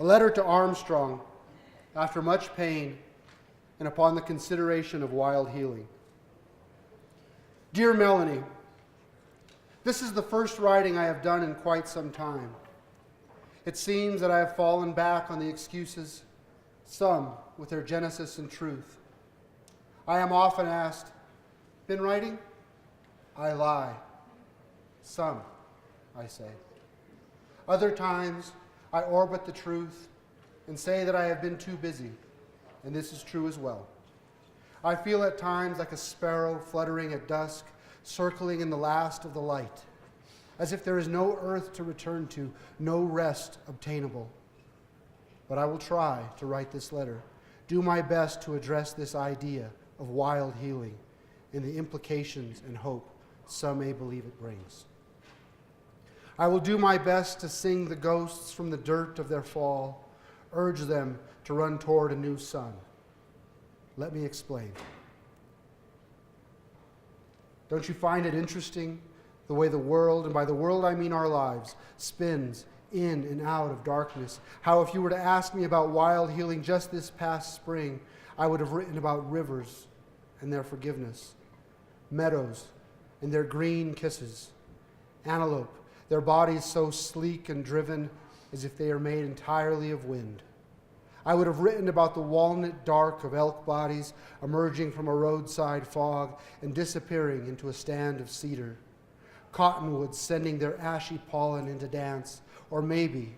A letter to Armstrong after much pain and upon the consideration of wild healing. Dear Melanie, this is the first writing I have done in quite some time. It seems that I have fallen back on the excuses, some with their genesis and truth. I am often asked, been writing? I lie. Some, I say. Other times, I orbit the truth and say that I have been too busy, and this is true as well. I feel at times like a sparrow fluttering at dusk, circling in the last of the light, as if there is no earth to return to, no rest obtainable. But I will try to write this letter, do my best to address this idea of wild healing and the implications and hope some may believe it brings. I will do my best to sing the ghosts from the dirt of their fall, urge them to run toward a new sun. Let me explain. Don't you find it interesting the way the world, and by the world I mean our lives, spins in and out of darkness? How if you were to ask me about wild healing just this past spring, I would have written about rivers and their forgiveness, meadows and their green kisses, antelope, their bodies so sleek and driven as if they are made entirely of wind. I would have written about the walnut dark of elk bodies emerging from a roadside fog and disappearing into a stand of cedar, cottonwoods sending their ashy pollen into dance. Or maybe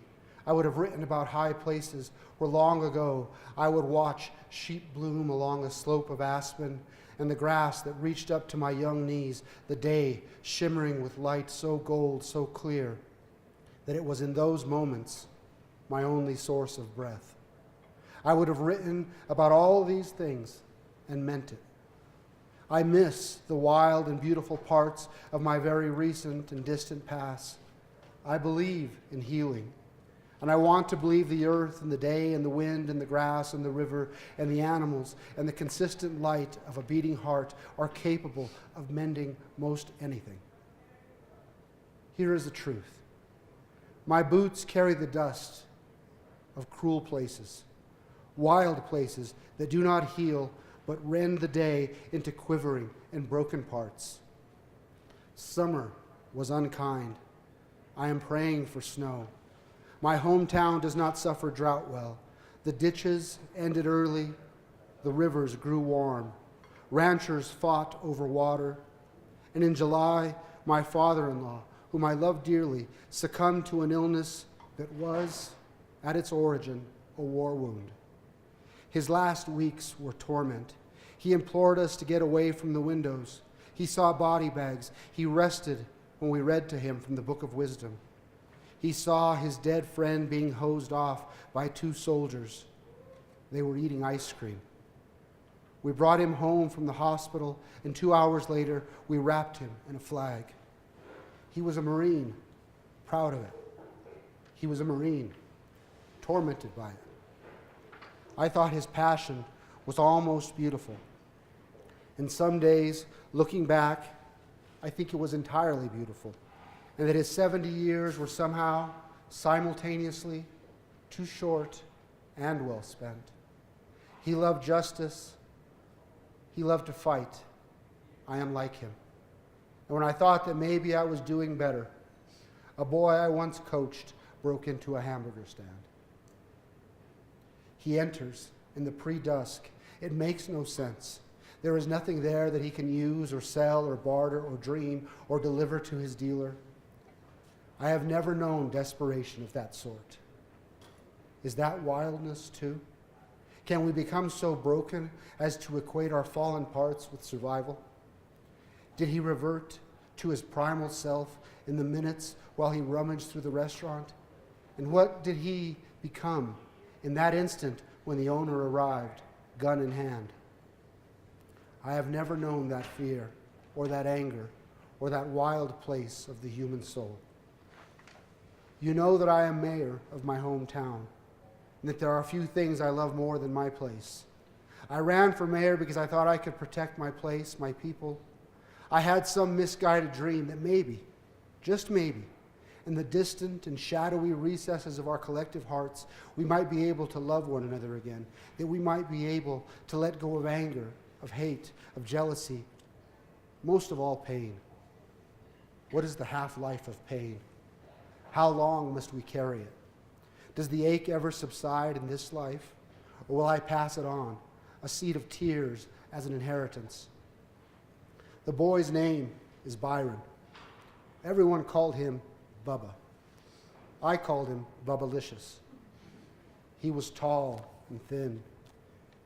I would have written about high places where long ago I would watch sheep bloom along a slope of aspen and the grass that reached up to my young knees, the day shimmering with light so gold, so clear, that it was in those moments my only source of breath. I would have written about all these things and meant it. I miss the wild and beautiful parts of my very recent and distant past. I believe in healing, and I want to believe the earth and the day and the wind and the grass and the river and the animals and the consistent light of a beating heart are capable of mending most anything. Here is the truth. My boots carry the dust of cruel places, wild places that do not heal but rend the day into quivering and broken parts. Summer was unkind. I am praying for snow. My hometown does not suffer drought well. The ditches ended early. The rivers grew warm. Ranchers fought over water. And in July, my father-in-law, whom I love dearly, succumbed to an illness that was, at its origin, a war wound. His last weeks were torment. He implored us to get away from the windows. He saw body bags. He rested when we read to him from the Book of Wisdom. He saw his dead friend being hosed off by 2 soldiers. They were eating ice cream. We brought him home from the hospital, and 2 hours later, we wrapped him in a flag. He was a Marine, proud of it. He was a Marine, tormented by it. I thought his passion was almost beautiful. And some days, looking back, I think it was entirely beautiful, and that his 70 years were somehow, simultaneously, too short and well spent. He loved justice. He loved to fight. I am like him. And when I thought that maybe I was doing better, a boy I once coached broke into a hamburger stand. He enters in the pre-dusk. It makes no sense. There is nothing there that he can use or sell or barter or dream or deliver to his dealer. I have never known desperation of that sort. Is that wildness too? Can we become so broken as to equate our fallen parts with survival? Did he revert to his primal self in the minutes while he rummaged through the restaurant? And what did he become in that instant when the owner arrived, gun in hand? I have never known that fear or that anger or that wild place of the human soul. You know that I am mayor of my hometown, and that there are few things I love more than my place. I ran for mayor because I thought I could protect my place, my people. I had some misguided dream that maybe, just maybe, in the distant and shadowy recesses of our collective hearts, we might be able to love one another again, that we might be able to let go of anger, of hate, of jealousy, most of all pain. What is the half-life of pain? How long must we carry it? Does the ache ever subside in this life, or will I pass it on, a seed of tears as an inheritance? The boy's name is Byron. Everyone called him Bubba. I called him Bubbalicious. He was tall and thin.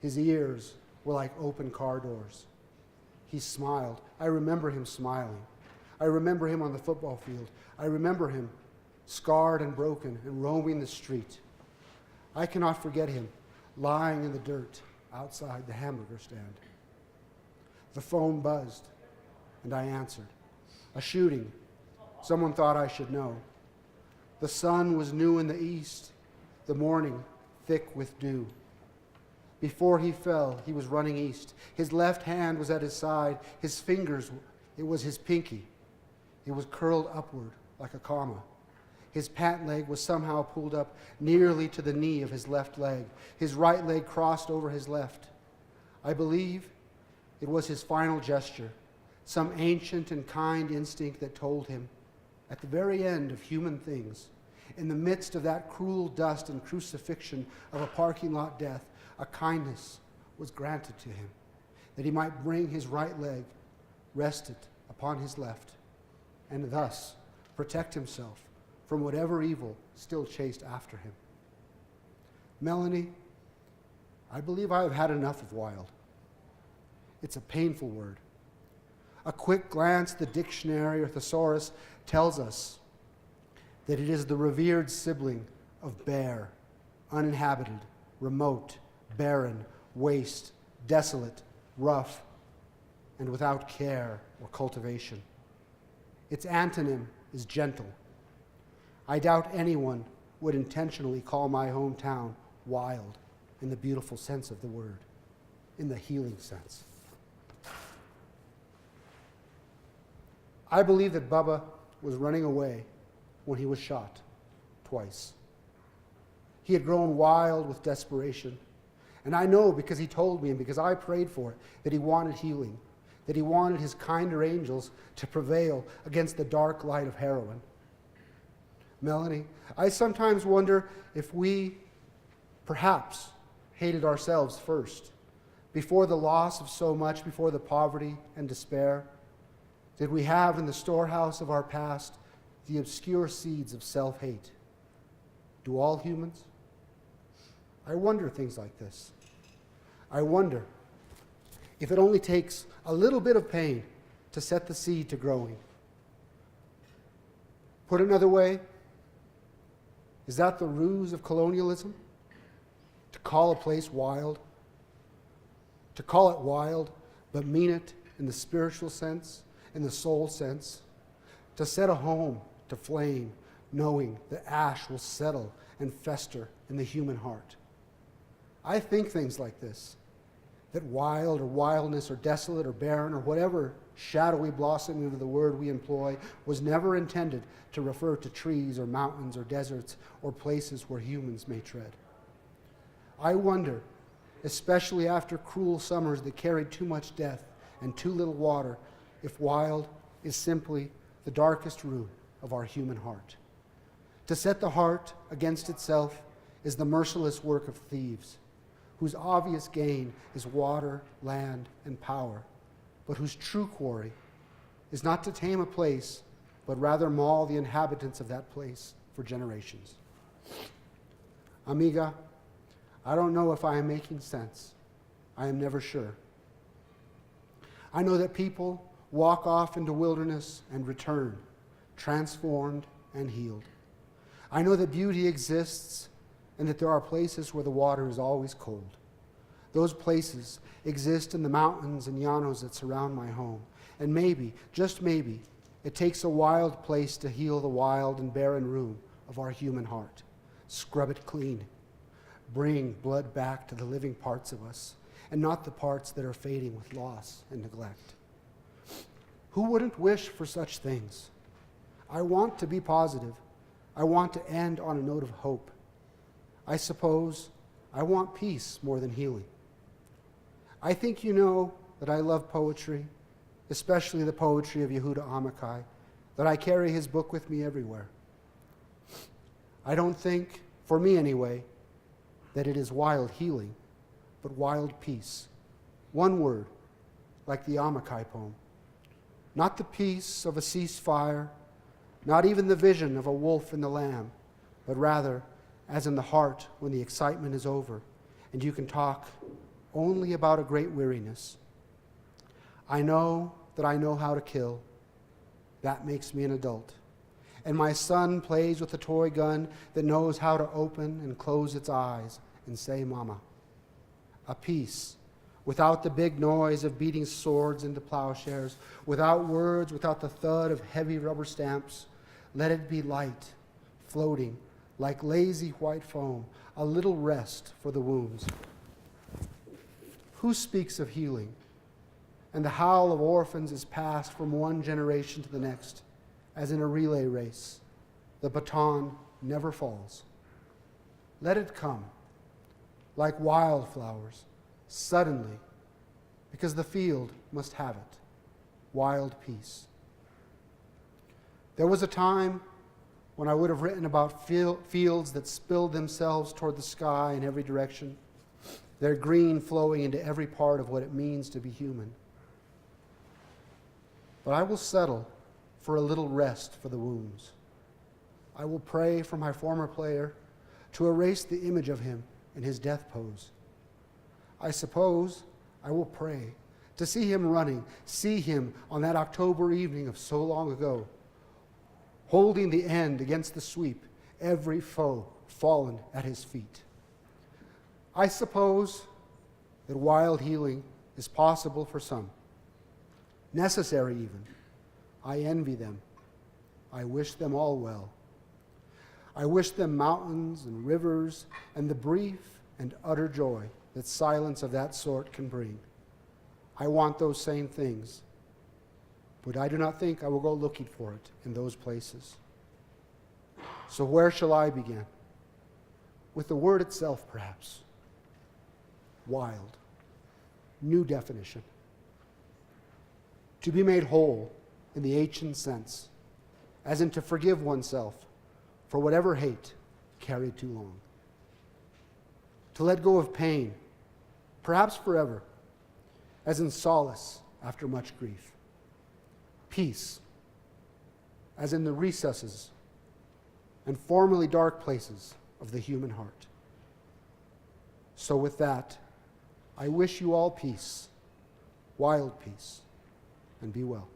His ears were like open car doors. He smiled. I remember him smiling. I remember him on the football field. I remember him scarred and broken and roaming the street. I cannot forget him lying in the dirt outside the hamburger stand. The phone buzzed, and I answered. A shooting. Someone thought I should know. The sun was new in the east, the morning thick with dew. Before he fell, he was running east. His left hand was at his side. His fingers, it was his pinky. It was curled upward like a comma. His pant leg was somehow pulled up nearly to the knee of his left leg. His right leg crossed over his left. I believe it was his final gesture, some ancient and kind instinct that told him, at the very end of human things, in the midst of that cruel dust and crucifixion of a parking lot death, a kindness was granted to him, that he might bring his right leg, rest it upon his left, and thus protect himself from whatever evil still chased after him. Melanie, I believe I have had enough of wild. It's a painful word. A quick glance at the dictionary or thesaurus tells us that it is the revered sibling of bare, uninhabited, remote, barren, waste, desolate, rough, and without care or cultivation. Its antonym is gentle. I doubt anyone would intentionally call my hometown wild in the beautiful sense of the word, in the healing sense. I believe that Bubba was running away when he was shot twice. He had grown wild with desperation. And I know because he told me and because I prayed for it that he wanted healing, that he wanted his kinder angels to prevail against the dark light of heroin. Melanie, I sometimes wonder if we perhaps hated ourselves first, before the loss of so much, before the poverty and despair. Did we have in the storehouse of our past the obscure seeds of self-hate? Do all humans? I wonder things like this. I wonder if it only takes a little bit of pain to set the seed to growing. Put another way, is that the ruse of colonialism? To call a place wild? To call it wild, but mean it in the spiritual sense, in the soul sense? To set a home to flame, knowing that ash will settle and fester in the human heart. I think things like this, that wild or wildness or desolate or barren or whatever shadowy blossoming of the word we employ was never intended to refer to trees or mountains or deserts or places where humans may tread. I wonder, especially after cruel summers that carried too much death and too little water, if wild is simply the darkest room of our human heart. To set the heart against itself is the merciless work of thieves, whose obvious gain is water, land, and power, but whose true quarry is not to tame a place, but rather maul the inhabitants of that place for generations. Amiga, I don't know if I am making sense. I am never sure. I know that people walk off into wilderness and return, transformed and healed. I know that beauty exists and that there are places where the water is always cold. Those places exist in the mountains and llanos that surround my home. And maybe, just maybe, it takes a wild place to heal the wild and barren room of our human heart. Scrub it clean. Bring blood back to the living parts of us, and not the parts that are fading with loss and neglect. Who wouldn't wish for such things? I want to be positive I want to end on a note of hope. I suppose I want peace more than healing. I think you know that I love poetry, especially the poetry of Yehuda Amichai, that I carry his book with me everywhere. I don't think, for me anyway, that it is wild healing, but wild peace. One word, like the Amichai poem. Not the peace of a ceasefire, not even the vision of a wolf and the lamb, but rather, as in the heart when the excitement is over, and you can talk only about a great weariness. I know that I know how to kill. That makes me an adult. And my son plays with a toy gun that knows how to open and close its eyes and say, Mama. A peace without the big noise of beating swords into plowshares, without words, without the thud of heavy rubber stamps. Let it be light, floating like lazy white foam, a little rest for the wounds. Who speaks of healing? And the howl of orphans is passed from one generation to the next, as in a relay race. The baton never falls. Let it come, like wildflowers, suddenly, because the field must have it. Wild peace. There was a time when I would have written about fields that spilled themselves toward the sky in every direction, their green flowing into every part of what it means to be human. But I will settle for a little rest for the wounds. I will pray for my former player to erase the image of him in his death pose. I suppose I will pray to see him running, see him on that October evening of so long ago, holding the end against the sweep, every foe fallen at his feet. I suppose that wild healing is possible for some, necessary even. I envy them. I wish them all well. I wish them mountains and rivers and the brief and utter joy that silence of that sort can bring. I want those same things, but I do not think I will go looking for it in those places. So where shall I begin? With the word itself, perhaps. Wild. New definition. To be made whole in the ancient sense, as in to forgive oneself for whatever hate carried too long. To let go of pain, perhaps forever, as in solace after much grief. Peace, as in the recesses and formerly dark places of the human heart. So with that, I wish you all peace, wild peace, and be well.